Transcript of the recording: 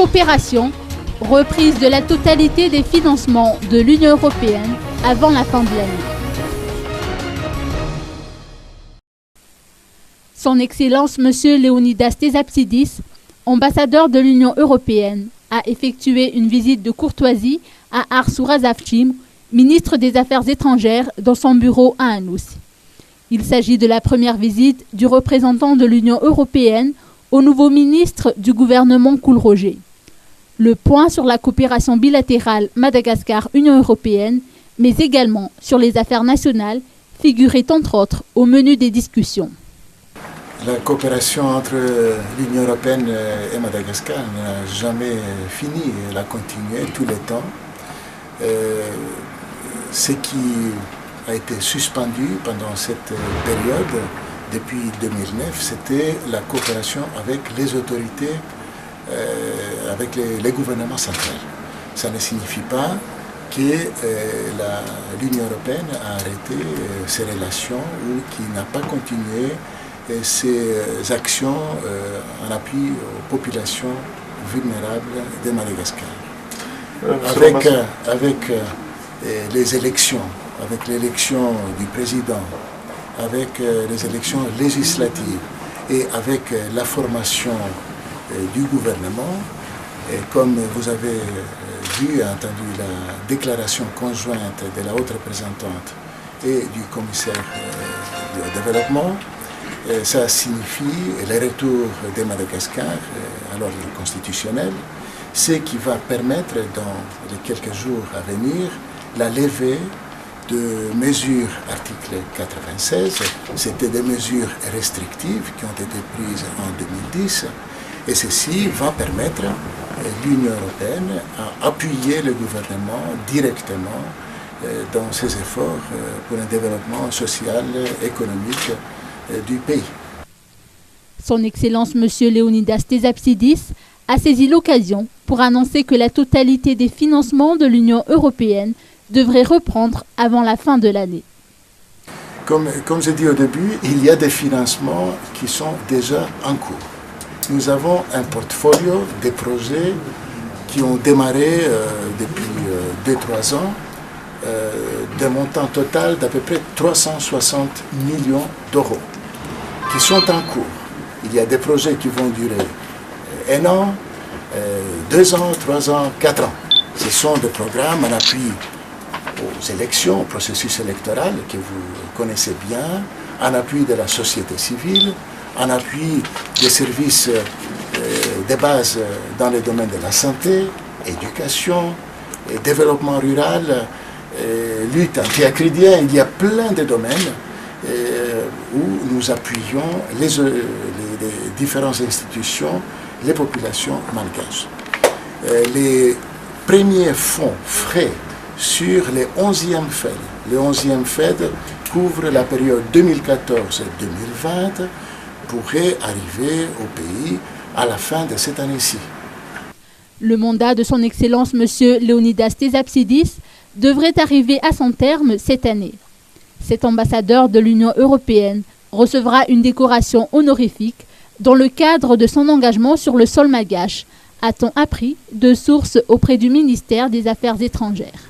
Coopération, reprise de la totalité des financements de l'Union européenne avant la fin de l'année. Son Excellence M. Leonidas Tesapsidis, ambassadeur de l'Union européenne, a effectué une visite de courtoisie à Arsu Razavchim, ministre des Affaires étrangères, dans son bureau à Anoussi. Il s'agit de la première visite du représentant de l'Union européenne au nouveau ministre du gouvernement Koulroger. Le point sur la coopération bilatérale Madagascar-Union européenne, mais également sur les affaires nationales, figurait entre autres au menu des discussions. La coopération entre l'Union européenne et Madagascar n'a jamais fini, elle a continué tout le temps. Ce qui a été suspendu pendant cette période, depuis 2009, c'était la coopération avec les autorités, avec les gouvernements centraux. Ça ne signifie pas que l'Union européenne a arrêté ses relations ou qu'il n'a pas continué ses actions en appui aux populations vulnérables de Madagascar. Avec les élections, avec l'élection du président, avec les élections législatives et avec la formation du gouvernement, et comme vous avez vu et entendu la déclaration conjointe de la haute représentante et du commissaire du développement, ça signifie le retour de Madagascar à l'ordre constitutionnel, ce qui va permettre dans les quelques jours à venir la levée de mesures article 96. C'était des mesures restrictives qui ont été prises en 2010 et ceci va permettre l'Union européenne à appuyer le gouvernement directement dans ses efforts pour un développement social et économique du pays. Son Excellence M. Leonidas Tesapsidis a saisi l'occasion pour annoncer que la totalité des financements de l'Union européenne devrait reprendre avant la fin de l'année. Comme j'ai dit au début, il y a des financements qui sont déjà en cours. Nous avons un portfolio de projets qui ont démarré depuis 2-3 ans, d'un montant total d'à peu près 360 millions d'euros qui sont en cours. Il y a des projets qui vont durer 1 an, 2 ans, 3 ans, 4 ans. Ce sont des programmes en appui aux élections, au processus électoral que vous connaissez bien, en appui de la société civile, en appui des services de base dans les domaines de la santé, éducation, développement rural, lutte anti-acridien. Il y a plein de domaines où nous appuyons les différentes institutions, les populations malgaches. Les premiers fonds frais sur les 11e FED. Les 11e FED couvrent la période 2014-2020, pourraient arriver au pays à la fin de cette année-ci. Le mandat de son Excellence M. Leonidas Tesapsidis devrait arriver à son terme cette année. Cet ambassadeur de l'Union européenne recevra une décoration honorifique dans le cadre de son engagement sur le sol malgache, a-t-on appris de sources auprès du ministère des Affaires étrangères.